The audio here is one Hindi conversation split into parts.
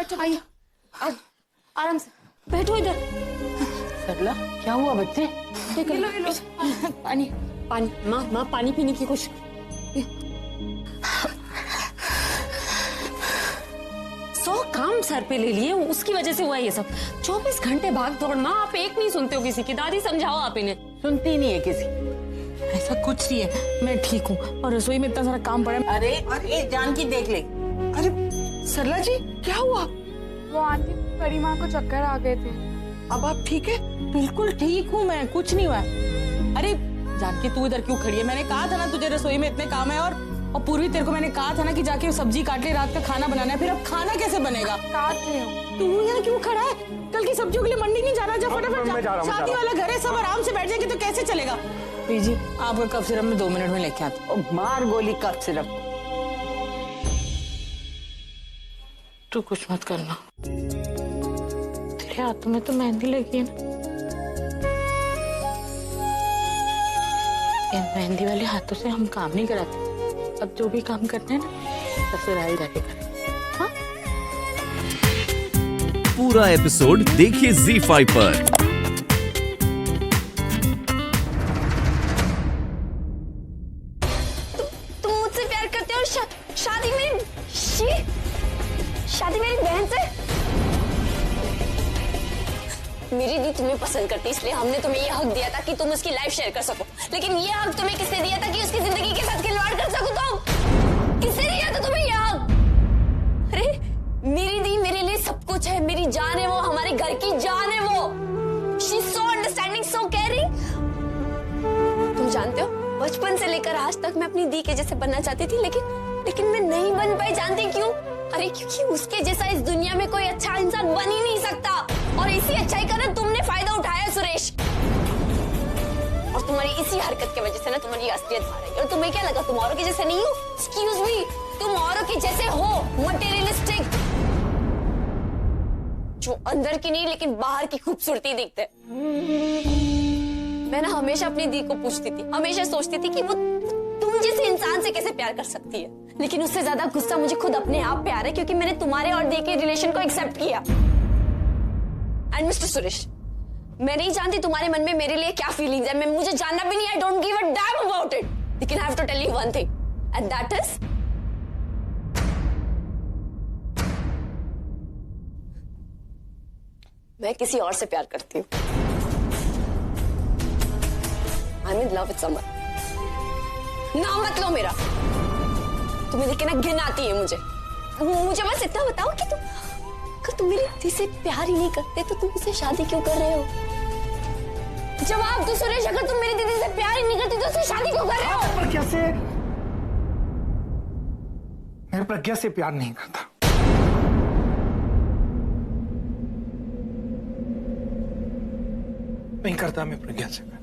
बैठो आइए, आराम से बैठो इधर। सरला क्या हुआ बच्चे? लो पानी पानी। माँ पानी पीने की कोशिश। 100 काम सर पे ले लिए, उसकी वजह से हुआ ये सब। 24 घंटे भाग दौड़। माँ आप एक नहीं सुनते हो किसी की। दादी समझाओ आप इन्हें। सुनती नहीं है किसी। ऐसा कुछ नहीं है, मैं ठीक हूँ और रसोई में इतना सारा काम पड़ा है। अरे जानकी देख ले। अरे सरला जी क्या हुआ? वो आंटी बड़ी माँ को चक्कर आ गए थे। अब आप ठीक है? बिल्कुल ठीक हूँ मैं, कुछ नहीं हुआ। अरे जानकी तू इधर क्यों खड़ी है? मैंने कहा था ना तुझे रसोई में इतने काम है। और पूर्वी तेरे को मैंने कहा था ना कि जाके सब्जी काट ले, रात का खाना बनाना है। फिर अब खाना कैसे बनेगा? काट रही हूँ। तू यहाँ क्यों खड़ा है? कल की सब्जियों के लिए मंडी नहीं जाना? जा फटाफट जा। शादी वाला घर है, सब आराम से बैठ जाएंगे तो कैसे चलेगा? जी आपका कफ सिरप में 2 मिनट में लेके आती। मार गोली कफ सिरप। तू कुछ मत करना, तेरे हाथों में तो मेहंदी लगी है ना। इन मेहंदी वाले हाथों से हम काम नहीं कराते। अब जो भी काम करते हैं ना ससुराल जाके करें। हाँ? पूरा एपिसोड देखिए ZEE5 पर। तुम मुझसे प्यार करते हो और शादी मेरी बहन से। मेरी दी तुम्हें पसंद करती, इसलिए हमने तुम्हें ये हक दिया था कि तुम उसकी लाइफ शेयर कर सको। लेकिन ये हक तुम्हें किसने दिया था कि उसकी जिंदगी के साथ खिलवाड़ कर सको? तुम किसने दिया था तुम्हें ये हक? अरे मेरी दी मेरे लिए सब कुछ है, मेरी जान है वो, हमारे घर की जान है वो। She is so understanding, so caring. तुम जानते हो बचपन से लेकर आज तक मैं अपनी दी के जैसे बनना चाहती थी, लेकिन मैं नहीं बन पाई। जानती क्यों? अरे क्योंकि उसके जैसा इस दुनिया में कोई अच्छा इंसान बन ही नहीं सकता। और इसी अच्छाई का ना तुमने फायदा उठाया सुरेश। और तुम्हारी इसी हरकत की वजह से ना तुम्हारी असलियत बाहर आई। और तुम्हें क्या लगा तुम औरों के जैसे नहीं हो? एक्सक्यूज मी, तुम औरों के जैसे हो, मटेरियलिस्टिक, जो अंदर की नहीं लेकिन बाहर की खूबसूरती दिखते। मैं ना हमेशा अपनी दी को पूछती थी, हमेशा सोचती थी कि वो तुम जैसे इंसान से कैसे प्यार कर सकती है। लेकिन उससे ज्यादा गुस्सा मुझे खुद अपने आप पे आ रहा है, क्योंकि मैंने तुम्हारे और दी के रिलेशन को एक्सेप्ट किया। एंड मिस्टर सुरेश, मैं नहीं जानती तुम्हारे मन में मेरे लिए क्या फीलिंग्स है। मैं मुझे जानना भी नहीं। I don't give a damn about it. लेकिन I have to tell you one thing, and that is मैं किसी और से प्यार करती हूँ। I am in love with someone. नाम मत लो मेरा। तुम्हें देख के ना घिन आती है मुझे। बस इतना बताओ कि तुम मेरी दी से प्यार ही नहीं करते तो तुम मुझसे शादी क्यों कर रहे हो? जवाब दो सुरेश, अगर तुम मेरी दीदी से प्यार ही नहीं करती तो उससे शादी क्यों कर रहे हो? मैं प्रज्ञा से प्यार नहीं करता। नहीं करता मैं प्रज्ञा से प्यार।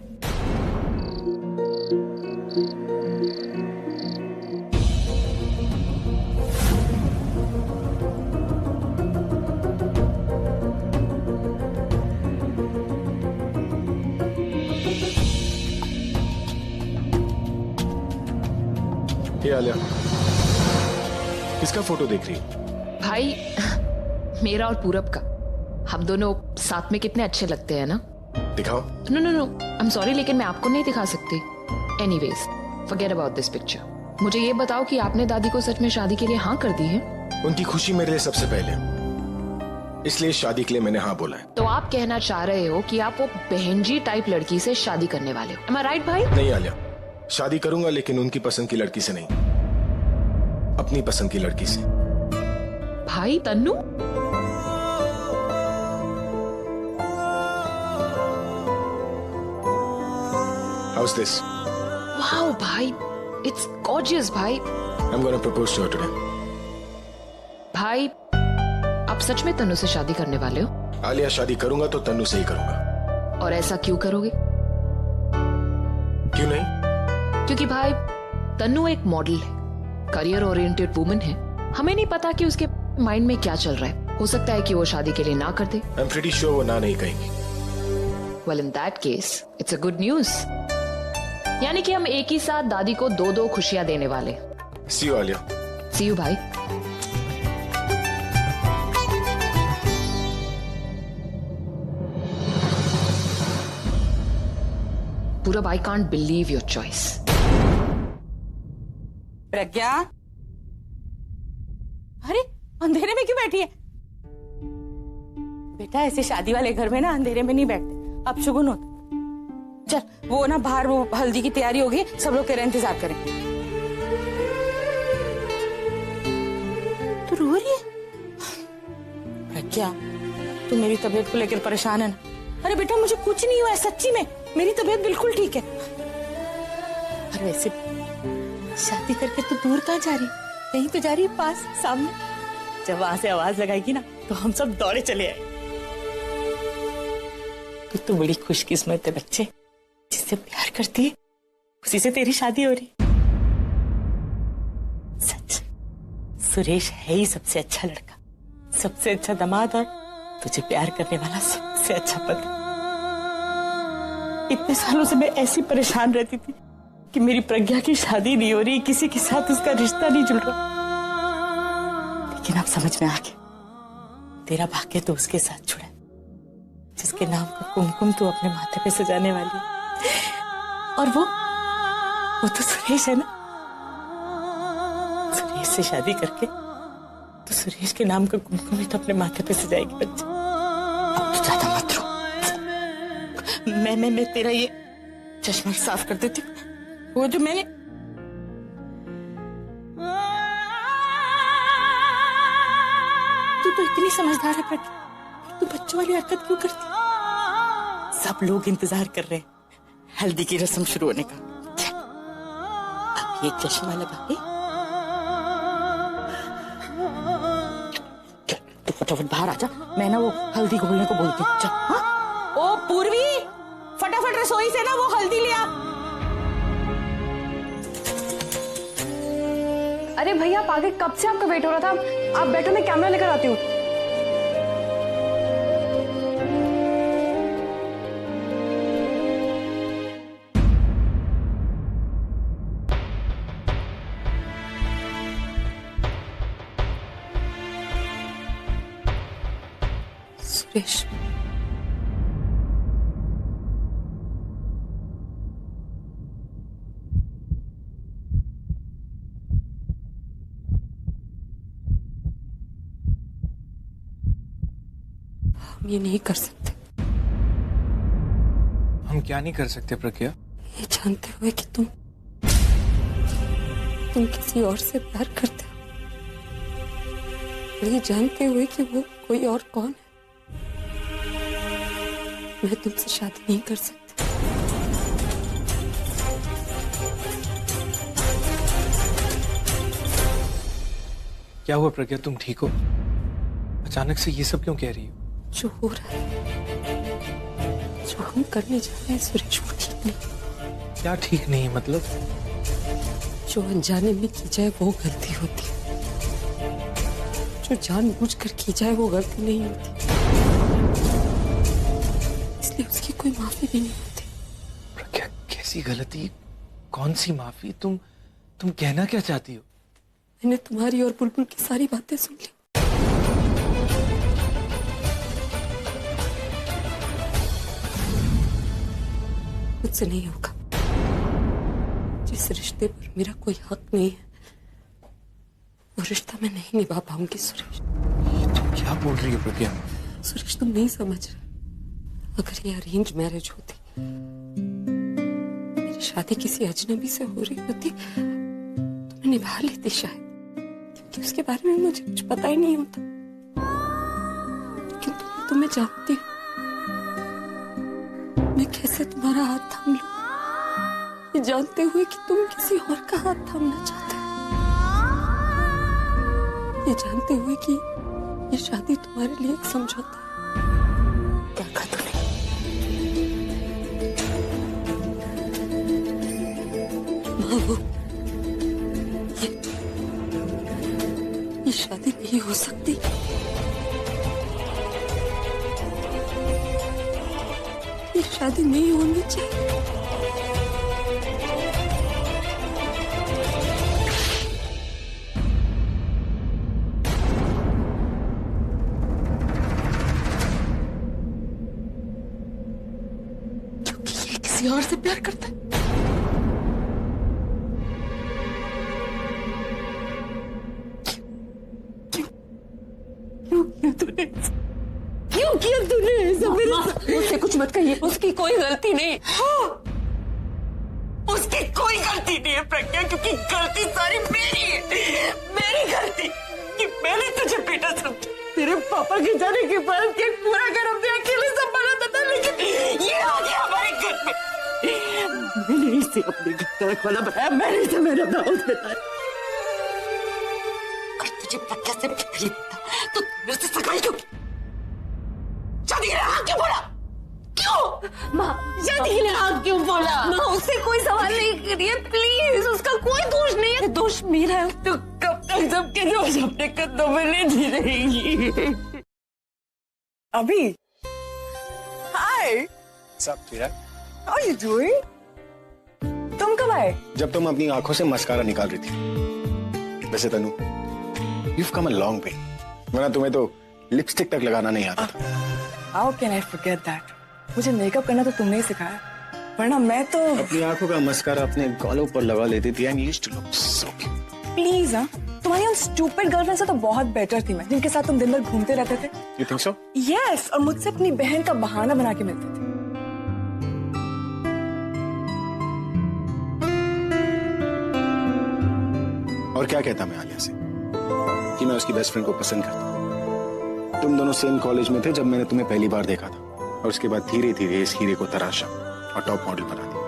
ये आलिया, किसका फोटो देख रही हो? भाई मेरा और पूरब का। हम दोनों साथ में कितने अच्छे लगते हैं ना। दिखाओ। No no no, I am sorry लेकिन मैं आपको नहीं दिखा सकती। Anyways forget about this picture. मुझे ये बताओ कि आपने दादी को सच में शादी के लिए हाँ कर दी है? उनकी खुशी मेरे लिए सबसे पहले, इसलिए शादी के लिए मैंने हाँ बोला है। तो आप कहना चाह रहे हो कि आप वो बहनजी टाइप लड़की से शादी करने वाले हो? Am I right भाई? नहीं आलिया, शादी करूंगा लेकिन उनकी पसंद की लड़की से नहीं, अपनी पसंद की लड़की से। भाई तन्नू, How's this? वाओ भाई, इट्स गॉर्जियस भाई। I'm gonna propose to her today. भाई आप सच में तन्नू से शादी करने वाले हो? आलिया, शादी करूंगा तो तन्नू से ही करूंगा। और ऐसा क्यों करोगे? क्यों नहीं? क्योंकि भाई तन्नू एक मॉडल है, करियर ओरिएंटेड वुमन है। हमें नहीं पता कि उसके माइंड में क्या चल रहा है। हो सकता है कि वो शादी के लिए ना कर दे। I'm pretty sure वो ना नहीं कहेंगी। Well in that case, it's a good news. यानी कि हम एक ही साथ दादी को 2-2 खुशियां देने वाले। See you Alia. See you भाई। Purab, I can't believe your choice. Pragya, अरे अंधेरे में क्यों बैठी है? बेटा ऐसे शादी वाले घर में ना अंधेरे में नहीं बैठते, अब शुगुन होता। चल वो ना बाहर वो हल्दी की तैयारी होगी, सब लोग तेरा इंतजार करें। तू रो रही है? प्रज्ञा, तू मेरी तबीयत को लेकर परेशान है ना? अरे बेटा मुझे कुछ नहीं हुआ है, सच्ची में मेरी तबीयत बिल्कुल ठीक है। और वैसे शादी करके तू दूर कहाँ जा रही? कहीं तो जा रही है पास सामने। जब वहां से आवाज लगाएगी ना तो हम सब दौड़े चले आए। तू बड़ी खुशकिस्मत है बच्चे, जिससे प्यार करती है उसी से तेरी शादी हो रही। सच, सुरेश है ही सबसे अच्छा लड़का, सबसे अच्छा दामाद और तुझे प्यार करने वाला सबसे अच्छा पति। इतने सालों से मैं ऐसी परेशान रहती थी कि मेरी प्रज्ञा की शादी नहीं हो रही, किसी के साथ उसका रिश्ता नहीं जुड़ रहा, लेकिन अब समझ में आ गया तेरा भाग्य तो उसके साथ जुड़ा, जिसके नाम का कुमकुम तू अपने माथे पे सजाने वाली है। और वो तो सुरेश है ना। सुरेश से शादी करके तो सुरेश के नाम का कुमकुम ही तो अपने माथे पे सजाएगी बच्चा। अब तो ज्यादा मत रो, मैं तेरा ये चश्मा साफ कर देती हूँ। वो जो मैंने तू तो इतनी समझदार है प्रज्ञा, तू बच्चों वाली हरकत क्यों करती? सब लोग इंतजार कर रहे हैं हल्दी की रस्म शुरू होने का। अब ये चश्मा लगा के तू फटाफट बाहर आ जा, मैं ना वो हल्दी घोलने को बोलती हूँ। चल। हाँ? ओ पूर्वी, फटाफट रसोई से ना वो हल्दी ले आ। अरे भैया आप आगे, कब से आपका वेट हो रहा था। आप बैठो, मैं कैमरा लेकर आती हूँ। सुरेश, हम ये नहीं कर सकते। हम क्या नहीं कर सकते प्रज्ञा? ये जानते हुए कि तुम किसी और से प्यार करते हो, ये जानते हुए कि वो कोई और कौन है, मैं तुमसे शादी नहीं कर सकती। क्या हुआ प्रज्ञा, तुम ठीक हो? अचानक से ये सब क्यों कह रही हो? जो हो रहा है, जो हम करने जा रहे हैं सुरेश, वो ठीक नहीं। क्या ठीक नहीं है मतलब? जो अनजाने में की जाए वो गलती होती है, जो जानबूझकर की जाए वो गलती नहीं होती, इसलिए उसकी कोई माफी भी नहीं होती। प्रज्ञा, कैसी गलती, कौन सी माफी? तुम कहना क्या चाहती हो? मैंने तुम्हारी और बुलबुल की सारी बातें सुन ली। मुझसे नहीं होगा। जिस रिश्ते पर मेरा कोई हक नहीं है, वो रिश्ता मैं नहीं निभा पाऊंगी सुरेश। तुम क्या बोल रही हो प्रज्ञा? सुरेश, तुम नहीं समझ रहे। अगर ये अरेंज मैरिज होती, मेरी शादी किसी अजनबी से हो रही होती, तो मैं निभा लेती शायद, क्योंकि उसके बारे में मुझे कुछ पता ही नहीं होता। लेकिन तुम्हें जानती हूँ, मैं कैसे तुम्हारा हाथ थाम लूं, ये जानते हुए कि तुम किसी और का हाथ थामना चाहते हो, ये जानते हुए कि ये शादी तुम्हारे लिए एक समझौता है। क्या कहा तूने? माँ, ये शादी नहीं हो सकती। ये शादी नहीं होनी चाहिए। क्योंकि ये किसी किसी और से प्यार करता है। क्यों किया तूने ऐसा मेरे साथ? उससे कुछ मत कहिए, उसकी कोई गलती नहीं। हाँ, उसकी कोई गलती नहीं है प्रज्ञा, क्योंकि गलती सारी मेरी है। मेरी गलती कि मैंने तुझे बेटा समझा। तेरे पापा के जाने के बाद के पूरा घर अपने अकेले संभाला था, लेकिन ये आ गया हमारे घर में। मैंने इसे अपने घर का रखवाला बनाया, मैंने इसे मेरा दाऊद बताया। अगर तुझे प्रज्ञा से प्यार ही था तो मेरे से सगाई क्यों? शादी के लिए हाँ क्यों बोला? क्यों माँ? शादी के लिए हाँ क्यों बोला? माँ, उससे कोई सवाल नहीं करिए प्लीज, उसका कोई दोष नहीं है। दोष मेरा है। तो कब तक सबके दोष अपने कदमों में लेती रहेगी? अभी हाय सब तेरा। How are you doing? तुम कब आए? जब तुम अपनी आंखों से मस्कारा निकाल रही थी। वैसे तनु, you've come a long way, वरना तुम्हें तो लिपस्टिक तक लगाना नहीं आता था। How can I forget that? मुझे मेकअप करना तो तुमने ही सिखाया, वरना मैं तो अपनी आंखों का मस्कारा अपने गालों पर लगा लेती थी and used to look so cute. Please हाँ, तुम्हारी उन स्टूपिड गर्लफ्रेंड से तो बहुत बेटर थी मैं, जिनके साथ तुम दिन भर घूमते रहते थे। You think so? यस, और मुझसे अपनी बहन का बहाना बना के मिलते थे। और क्या कहता मैं आलिया से कि मैं उसकी बेस्ट फ्रेंड को पसंद करता हूँ। तुम दोनों सेम कॉलेज में थे जब मैंने तुम्हें पहली बार देखा था, और उसके बाद धीरे धीरे इस हीरे को तराशा और टॉप मॉडल बना दिया।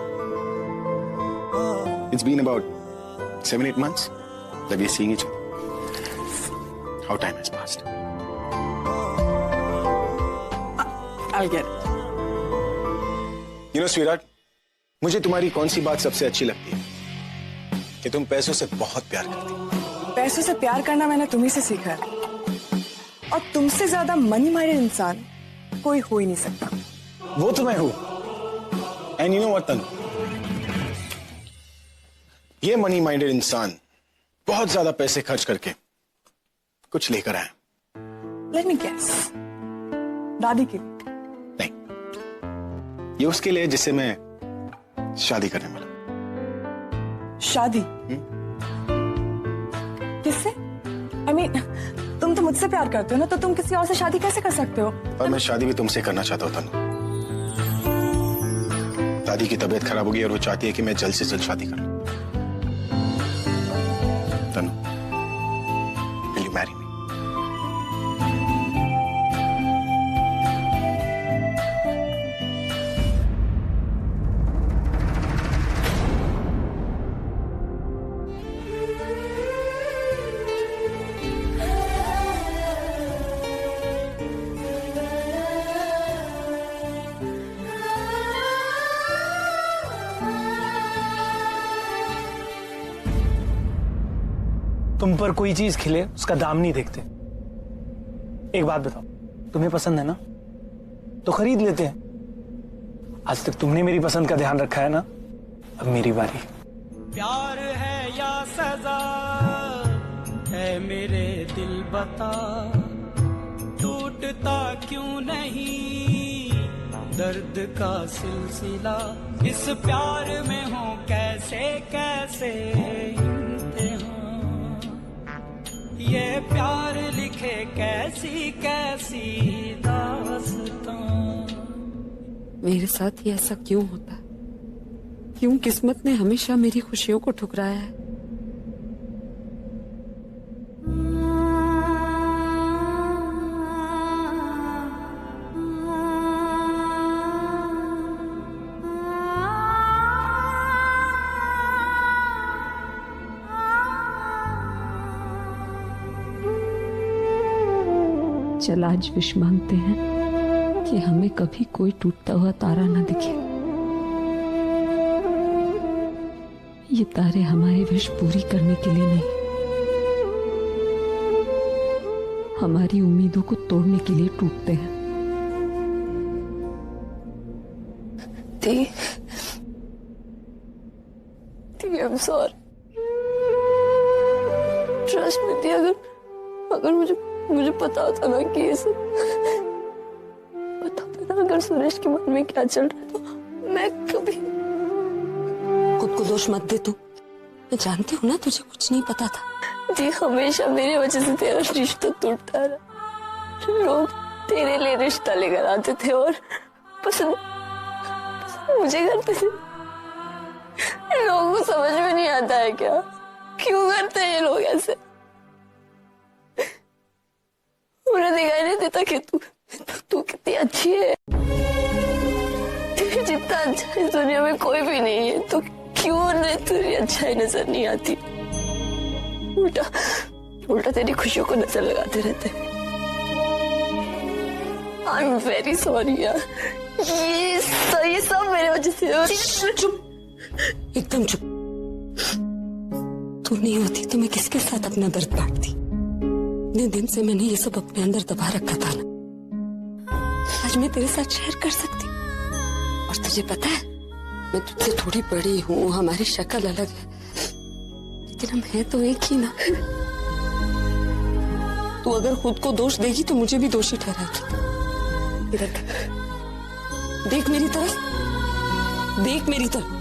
It's been about 7-8 months that we're seeing each other. How time has passed. I'll get it. You know, sweetheart, मुझे तुम्हारी कौन सी बात सबसे अच्छी लगती है? कि तुम पैसों से बहुत प्यार करती हो। पैसों से प्यार करना मैंने तुम्ही से सीखा है, और तुमसे ज्यादा मनी माइंडेड इंसान कोई हो ही नहीं सकता। वो तो मैं हूं। एंड यू नो व्हाट तनु, ये मनी माइंडेड इंसान बहुत ज्यादा पैसे खर्च करके कुछ लेकर आया। लेट मी गेस, दादी के लिए? नहीं, ये उसके लिए जिससे मैं शादी करने वाला। शादी? किससे? I mean, तुम तो मुझसे प्यार करते हो ना, तो तुम किसी और से शादी कैसे कर सकते हो? और मैं शादी भी तुमसे करना चाहता हूं तनु। दादी की तबीयत खराब होगी और वो चाहती है कि मैं जल्द से जल्द शादी कर लूं। तनु, will you marry me? तुम पर कोई चीज खिले उसका दाम नहीं देखते। एक बात बताओ, तुम्हें पसंद है ना तो खरीद लेते हैं। आज तक तुमने मेरी पसंद का ध्यान रखा है ना, अब मेरी बारी। प्यार है या सजा है मेरे दिल बता, टूटता क्यों नहीं दर्द का सिलसिला, इस प्यार में हो कैसे कैसे इम्तिहान, ये प्यार लिखे कैसी कैसी दास्तां। मेरे साथ ही ऐसा क्यों होता है? क्यों किस्मत ने हमेशा मेरी खुशियों को ठुकराया है? चल आज विश मांगते हैं कि हमें कभी कोई टूटता हुआ तारा ना दिखे। ये तारे हमारी विश पूरी करने के लिए नहीं, हमारी उम्मीदों को तोड़ने के लिए टूटते हैं। I'm sorry. Trust me, अगर मुझे पता होता ना कि ये सब पता होता ना अगर सुरेश के मन में क्या चल रहा है तो मैं कभी दोष मत दे तू। मैं जानती हूँ ना तुझे कुछ नहीं पता था। जी हमेशा मेरी वजह से तेरा रिश्ता टूटता रहा। लोग तेरे लिए रिश्ता लेकर आते थे और पसंद मुझे करते थे। लोगों को समझ में नहीं आता है क्या, क्यों करते हैं ये लोग ऐसे? उन्हें दिखाई नहीं देता कि तू कितनी अच्छी है। जितना अच्छा इस दुनिया में कोई भी नहीं है, तो क्यों उन्हें तेरी अच्छाई नजर नहीं आती? उल्टा तेरी खुशियों को नजर लगाते रहते। आई एम वेरी सॉरी यार, ये सब मेरी वजह से। चुप, एकदम चुप। तू नहीं होती तो मैं किसके साथ अपना दर्द बांटती? इतने दिन से मैंने ये सब अपने अंदर दबा रखा था ना, आज मैं तेरे साथ शेयर कर सकती। और तुझे पता है, मैं तुझसे थोड़ी बड़ी हूँ, हमारी शक्ल अलग है, लेकिन हम हैं तो एक ही ना। तू अगर खुद को दोष देगी तो मुझे भी दोषी ठहराएगी। इधर देख मेरी तरफ, देख मेरी तरफ।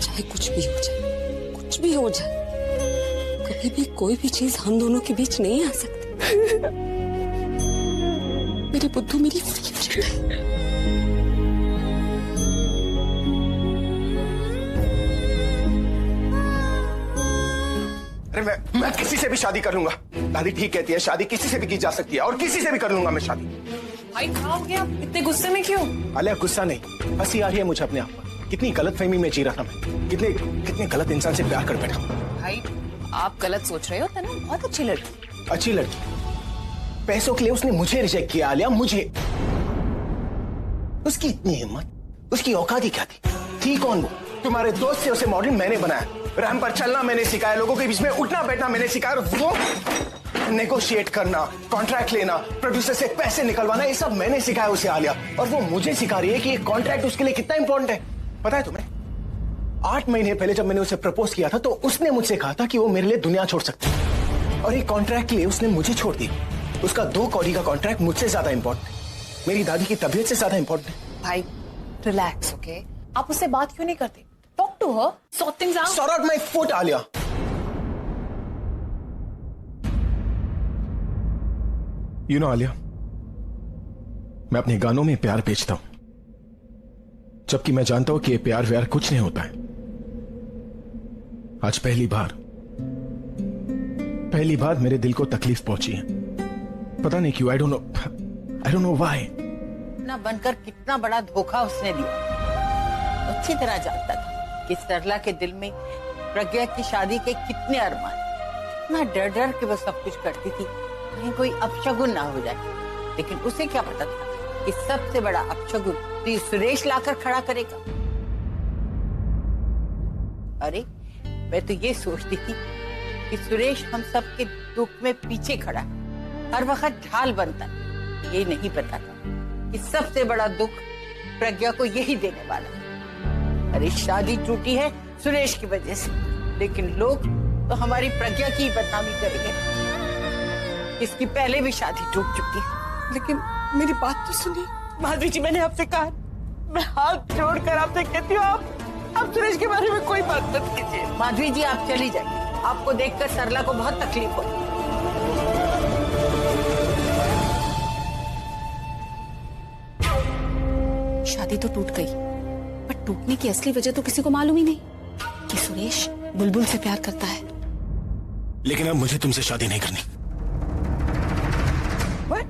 चाहे कुछ भी हो जाए, कुछ भी हो जाए, कभी भी कोई भी चीज हम दोनों के बीच नहीं आ सकती। मेरी बुद्धू मेरी फेवरेट है। अरे मैं किसी से भी शादी कर लूंगा। दादी ठीक कहती है, शादी किसी से भी की जा सकती है और किसी से भी कर लूंगा मैं शादी। भाई क्या हो गया, इतने गुस्से में क्यों? आलिया गुस्सा नहीं, हंसी आ रही है मुझे अपने आप पर। कितनी गलत फहमी में जी रहा था मैं, कितने गलत इंसान से प्यार कर बैठा। भाई आप गलत सोच रहे हो, तनु बहुत अच्छी लड़की। अच्छी लड़की? पैसों के लिए उसने मुझे रिजेक्ट किया आलिया, मुझे। उसकी इतनी हिम्मत, उसकी औकात ही क्या थी कौन वो? तुम्हारे दोस्त से उसे मॉडल मैंने बनाया, रैंप पर चलना मैंने सिखाया, लोगों के बीच में उठना बैठना मैंने सिखाया, और वो नेगोशिएट करना, कॉन्ट्रैक्ट लेना, प्रोड्यूसर से पैसे निकलवाना, ये सब मैंने सिखाया उसे आलिया। और वो मुझे सिखा रही है कि ये कॉन्ट्रैक्ट उसके लिए कितना इंपॉर्टेंट है। पता है तुम्हें, 8 महीने पहले जब मैंने उसे प्रपोज किया था तो उसने मुझसे कहा था कि वो मेरे लिए दुनिया छोड़ सकती है, और एक कॉन्ट्रैक्ट के लिए उसने मुझे छोड़ दी। उसका 2 कौड़ी का कॉन्ट्रैक्ट मुझसे ज्यादा इंपॉर्टेंट है, मेरी दादी की तबीयत से ज्यादा इंपॉर्टेंट है। भाई रिलैक्स, ओके? आप उससे बात क्यों नहीं करते? Talk to her, sort things out. Sort out my foot Alia. You know Alia, मैं अपने गानों में प्यार बेचता हूं, जबकि मैं जानता हूं कि ये प्यार व्यार कुछ नहीं होता है। आज पहली बार मेरे दिल को तकलीफ पहुंची है, पता नहीं क्यों। I don't know why. ना बनकर कितना बड़ा धोखा उसने दिया। अच्छी तरह जानता था कि सरला के दिल में प्रज्ञा की शादी के कितने अरमान। ना डर डर के वो सब कुछ करती थी, कहीं कोई अपशगुन ना हो जाए। लेकिन उसे क्या पता था कि सबसे बड़ा अपशगुन तो सुरेश लाकर खड़ा करेगा। अरे मैं तो ये सोचती थी कि सुरेश हम सब के दुख में पीछे खड़ा है, हर वक्त ढाल बनता है। ये नहीं पता था कि सबसे बड़ा दुख प्रज्ञा को यही देने वाला है। अरे शादी टूटी है सुरेश की वजह से, लेकिन लोग तो हमारी प्रज्ञा की बदनामी करेंगे। इसकी पहले भी शादी टूट चुकी है। लेकिन मेरी बात तो सुनिए माधवी जी, मैंने आपसे कहा, मैं हाथ जोड़कर आपसे कहती हूँ, आप सुरेश के बारे में कोई बात मत कीजिए। माधवी जी आप चली जाइए, आपको देखकर सरला को बहुत तकलीफ होगी। शादी तो टूट गई, पर टूटने की असली वजह तो किसी को मालूम ही नहीं कि सुरेश बुलबुल से प्यार करता है। लेकिन अब मुझे तुमसे शादी नहीं करनी। What?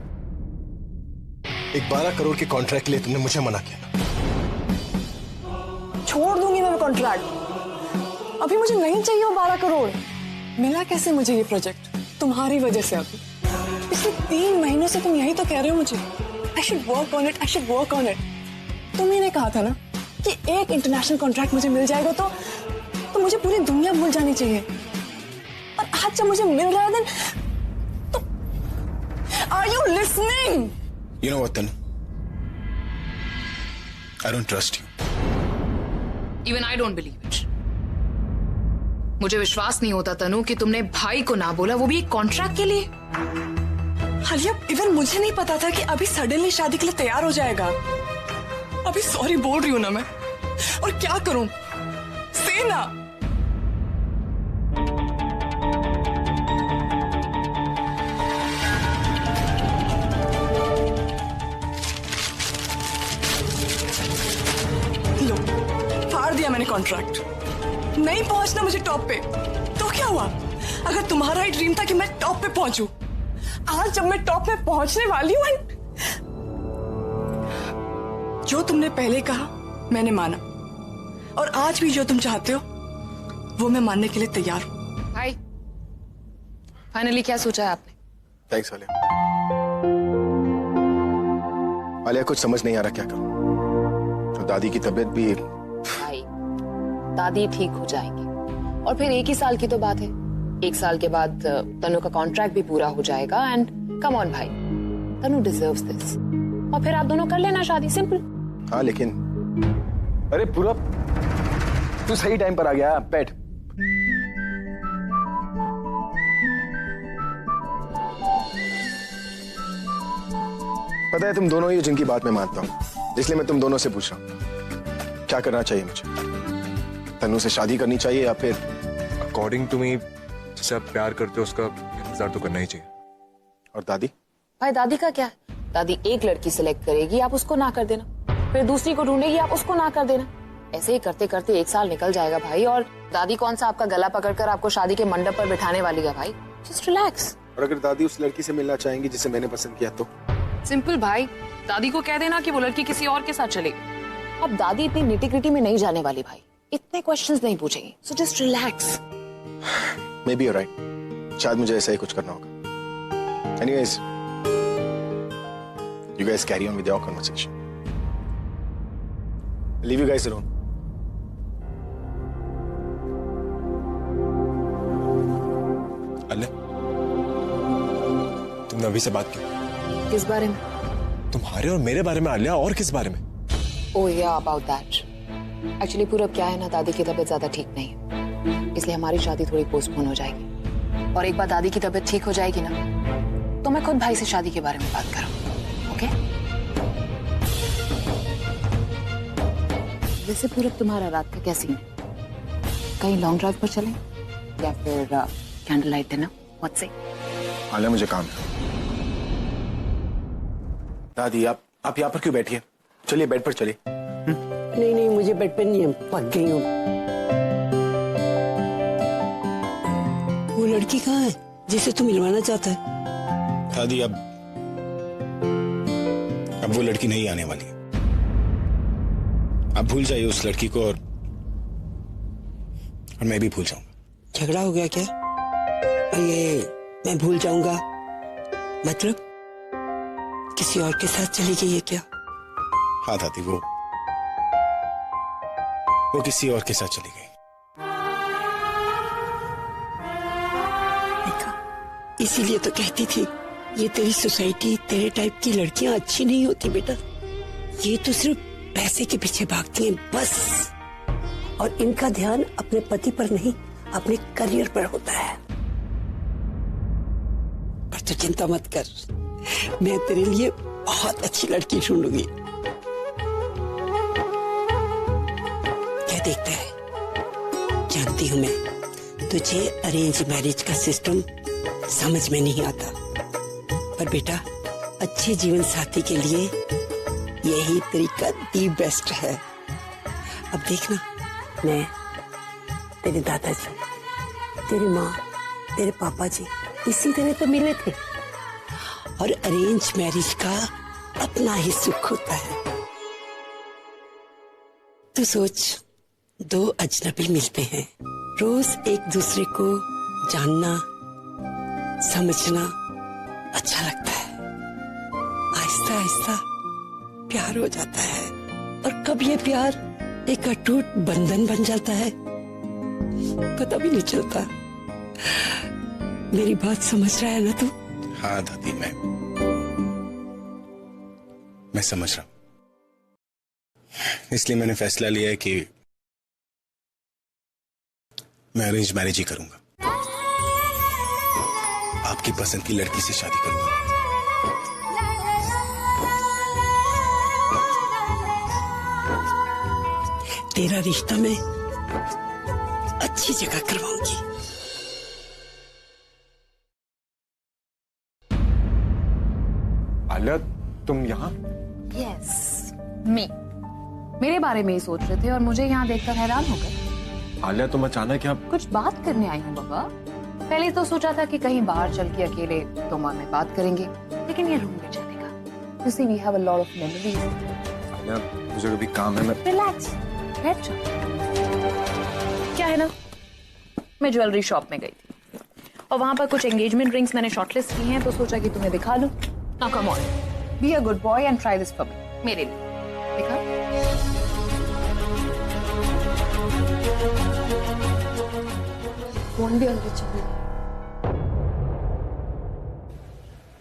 एक 12 करोड़ के कॉन्ट्रैक्ट के लिए तुमने मुझे मना किया। छोड़ दूंगी मैं कॉन्ट्रैक्ट। अभी मुझे नहीं चाहिए वो 12 करोड़। मिला कैसे मुझे ये प्रोजेक्ट? तुम्हारी वजह से। अभी पिछले 3 महीनों से तुम यही तो कह रहे हो मुझे, I should work on it, I should work on it. तुमने ने कहा था ना कि एक इंटरनेशनल कॉन्ट्रैक्ट मुझे मिल जाएगा तो मुझे पूरी दुनिया भूल जानी चाहिए। और आज जब मुझे मिल रहा है तो are you listening? You know what, Tanu? I don't trust you. Even I don't believe it. मुझे विश्वास नहीं होता तनु कि तुमने भाई को ना बोला, वो भी एक कॉन्ट्रैक्ट के लिए। हालिया, इवन मुझे नहीं पता था कि अभी सडनली शादी के लिए तैयार हो जाएगा। अभी सॉरी बोल रही हूँ ना मैं, और क्या करूं? ना। लो, फाड़ दिया मैंने कॉन्ट्रैक्ट। नहीं पहुंचना मुझे टॉप पे तो क्या हुआ? अगर तुम्हारा ही ड्रीम था कि मैं टॉप पे पहुंचूं, आज जब मैं टॉप पे पहुंचने वाली हूं, जो तुमने पहले कहा मैंने माना, और आज भी जो तुम चाहते हो वो मैं मानने के लिए तैयार हूं। भाई, फाइनली क्या सोचा है आपने? थैंक्स आलिया। आलिया, कुछ समझ नहीं आ रहा क्या करूं। तो दादी की तबीयत भी। भाई, दादी ठीक हो जाएंगी, और फिर 1 ही साल की तो बात है। 1 साल के बाद तनु का कॉन्ट्रैक्ट भी पूरा हो जाएगा। एंड कम ऑन भाई, तनु डिजर्व्स दिस। और फिर आप दोनों कर लेना शादी, सिंपल। हाँ लेकिन, अरे पूरा तू सही टाइम पर आ गया। बैठ। पता है तुम दोनों ही जिनकी बात मैं मानता हूं, इसलिए मैं तुम दोनों से पूछ रहा हूं, क्या करना चाहिए मुझे? तनु से शादी करनी चाहिए या फिर? अकॉर्डिंग टू मी, जिसे आप प्यार करते हो उसका इंतजार तो करना ही चाहिए। और दादी? भाई, दादी का क्या? दादी एक लड़की सिलेक्ट करेगी, आप उसको ना कर देना, फिर दूसरी को ढूंढेगी, आप उसको ना कर देना। ऐसे ही करते करते 1 साल निकल जाएगा भाई। और दादी कौन सा आपका गला पकड़कर आपको शादी के मंडप पर बिठाने वाली है भाई। Just relax. और अगर दादी उस लड़की से मिलना चाहेंगी जिसे मैंने पसंद किया तो? सिंपल भाई, दादी को कह देना कि वो लड़की किसी और के साथ चलेगी। अब दादी इतनी निटी-ग्रिटी में नहीं जाने वाली भाई, इतने क्वेश्चंस नहीं पूछेगी। So just relax. Maybe you right, शायद मुझे ऐसा ही कुछ करना होगा। Anyways, you guys carry on with your conversation. Leave you guys alone. अल्ले, तुमने अभी से बात की? किस बारे में? तुम्हारे और मेरे बारे में आलिया, और किस बारे में? ओह या, अबाउट दैट। एक्चुअली पूरब क्या है ना, दादी की तबीयत ज्यादा ठीक नहीं है, इसलिए हमारी शादी थोड़ी पोस्टपोन हो जाएगी। और एक बार दादी की तबीयत ठीक हो जाएगी ना, तो मैं खुद भाई से शादी के बारे में बात करूँ। ओके? वैसे पूरब, तुम्हारा रात का क्या सीन है? कहीं लॉन्ग ड्राइव पर चलें या फिर कैंडल लाइट डिनर? व्हाट से? आलिया, मुझे काम है। दादी, आप यहाँ पर क्यों बैठी है? चलिए बेड पर चलिए। नहीं नहीं, मुझे बेड पे नहीं है, पक गई हूँ। वो लड़की कहाँ है जिसे तू मिलवाना चाहता है? दादी, अब वो लड़की नहीं आने वाली है। आप भूल जाइए उस लड़की को, और मैं भी भूल जाऊंगा। झगड़ा हो गया क्या? ये मैं भूल जाऊंगा मतलब किसी और के साथ चली गई है क्या? हाँ दादी, वो किसी और के साथ चली गई। देखा, इसीलिए तो कहती थी ये तेरी सोसाइटी, तेरे टाइप की लड़कियां अच्छी नहीं होती बेटा। ये तो सिर्फ पैसे के पीछे भागती हैं बस, और इनका ध्यान अपने पति पर नहीं, अपने करियर पर होता है। पर तू चिंता मत कर, मैं तेरे लिए बहुत अच्छी लड़की ढूंढूंगी। क्या देखता है? जानती हूं मैं, तुझे अरेंज मैरिज का सिस्टम समझ में नहीं आता, पर बेटा अच्छे जीवन साथी के लिए यही तरीका दी बेस्ट है। अब देखना, मैं, तेरे दादाजी, तेरी माँ, तेरे पापा जी इसी तरह तो मिले थे, और अरेंज मैरिज का अपना ही सुख होता है। तू सोच, 2 अजनबी मिलते हैं, रोज एक दूसरे को जानना, समझना अच्छा लगता है। आहिस्ता आहिस्ता प्यार हो जाता है, और कब ये प्यार एक अटूट बंधन बन जाता है पता भी नहीं चलता। मेरी बात समझ रहा है ना तू? हाँ दादी, मैं समझ रहा हूं। इसलिए मैंने फैसला लिया है कि मैं अरेंज मैरिज ही करूंगा। आपकी पसंद की लड़की से शादी करूंगा। तेरा रिश्ता मैं अच्छी जगह करवाऊंगी। आलिया, तुम यहाँ? यस, मी मेरे बारे में ही सोच रहे थे और मुझे यहाँ देखकर हैरान हो गए। आलिया, तुम अचानक यहाँ? कुछ बात करने आई हूँ बाबा। पहले तो सोचा था कि कहीं बाहर चल के अकेले तुम और मैं बात करेंगे, लेकिन ये रूम में चलेगा। You see, we have a lot of memories. Alia, मुझे कभी काम है, मैं... रिलैक्स, बैठ जाओ। क्या है ना, मैं ज्वेलरी शॉप में गई थी और वहां पर कुछ एंगेजमेंट रिंग्स मैंने शॉर्टलिस्ट की हैं, तो सोचा कि तुम्हें दिखा लूं। Now come on, be a good boy and try this for me, मेरे लिए। दिखा। कौन भी अंदर चले?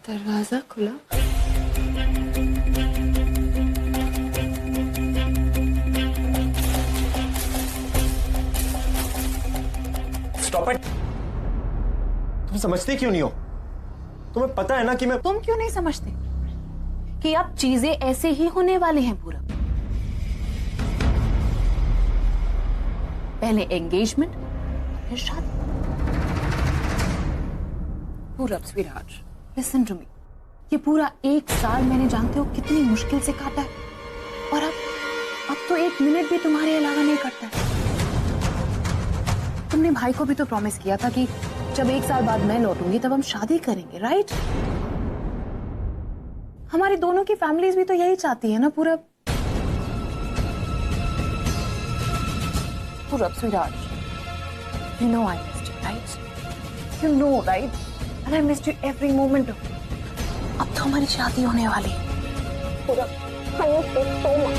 दरवाजा खुला। Stop it. तुम समझते क्यों नहीं हो? तुम्हें पता है ना कि मैं... तुम क्यों नहीं समझते कि अब चीजें ऐसे ही होने वाली हैं? पूरा पहले एंगेजमेंट फिर शादी। पूरा स्वीटहार्ट, लिसन टू मी। ये पूरा 1 साल मैंने जानते हो कितनी मुश्किल से काटा है, और अब तो 1 मिनट भी तुम्हारे अलावा नहीं कटता है। तुमने भाई को भी तो प्रॉमिस किया था कि जब 1 साल बाद मैं लौटूंगी तब हम शादी करेंगे, राइट? हमारी दोनों की फैमिलीज भी तो यही चाहती है ना पूरब। पूरब sweetheart, you know I missed you, right? You know, right? And I missed you every moment of it. अब तो हमारी शादी होने वाली है। पूरब, I miss you so much.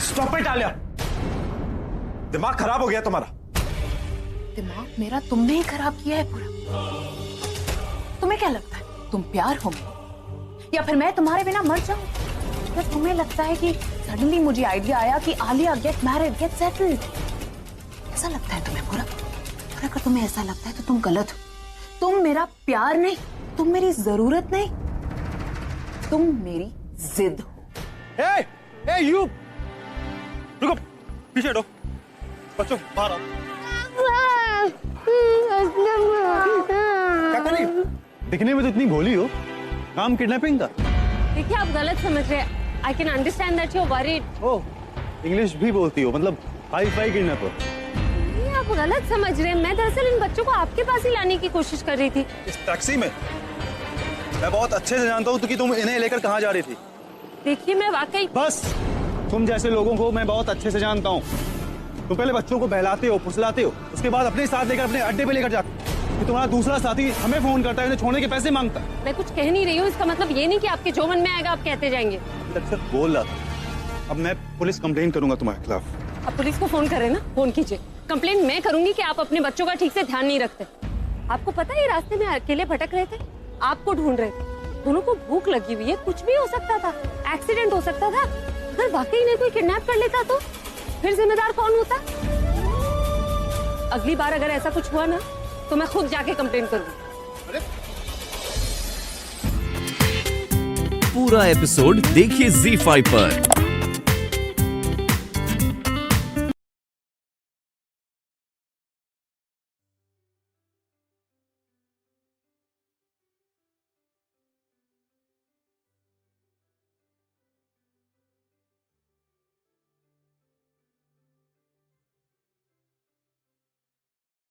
Stop it Alia, दिमाग खराब हो गया तुम्हारा। दिमाग मेरा तुमने ही खराब किया है पूरा। तुम्हें क्या लगता है तुम प्यार होंगे या फिर मैं तुम्हारे बिना मर जाऊं? या तुम्हें लगता है कि सडनली मुझे आइडिया आया कि Alia get married, get settled? ऐसा लगता है तुम्हें पूरा? और अगर तुम्हें ऐसा लगता है तो तुम गलत हो। तुम मेरा प्यार नहीं, तुम मेरी जरूरत नहीं, तुम मेरी जिद हो। ए, ए, यू रुको, पीछे हटो। बच्चों बाहर आओ। क्या कर रही हो? दिखने में तो इतनी भोली हो, काम किडनैपिंग का। देखिए, आप गलत समझ रहे हैं। I can understand that you are worried. Oh, English भी बोलती हो, मतलब हाई फाई किडनैपर। ये आप गलत समझ रहे हैं। मैं दरअसल इन बच्चों को आपके पास ही लाने की कोशिश कर रही थी। इस टैक्सी में? मैं बहुत अच्छे से जानता हूँ कि तुम इन्हें लेकर कहाँ जा रही थी। देखिए, मैं वाकई... बस, तुम जैसे लोगों को मैं बहुत अच्छे से जानता हूँ। तुम पहले बच्चों को बहलाते हो, फुसलाते हो, उसके बाद अपने साथ लेकर अपने अड्डे पे लेकर जाते हो। कि तुम्हारा दूसरा साथी हमें फोन करता है, उन्हें छोड़ने के पैसे मांगता है। मैं कुछ कह नहीं रही हूँ, इसका मतलब ये नहीं कि आपके जो मन में आएगा आप कहते जाएंगे। सिर्फ बोल रहा था। अब मैं पुलिस कंप्लेन करूंगा तुम्हारे खिलाफ। आप पुलिस को फोन करें ना, फोन कीजिए। कंप्लेन मैं करूंगी कि आप अपने बच्चों का ठीक से ध्यान नहीं रखते। आपको पता है, ये रास्ते में अकेले भटक रहे थे, आपको ढूंढ रहे थे। दोनों को भूख लगी हुई है, कुछ भी हो सकता था, एक्सीडेंट हो सकता था। अगर वाकई ने कोई किडनैप कर लेता तो फिर जिम्मेदार कौन होता? अगली बार अगर ऐसा कुछ हुआ ना तो मैं खुद जाके कंप्लेन करूंगी। पूरा एपिसोड देखिए ZEE5 पर।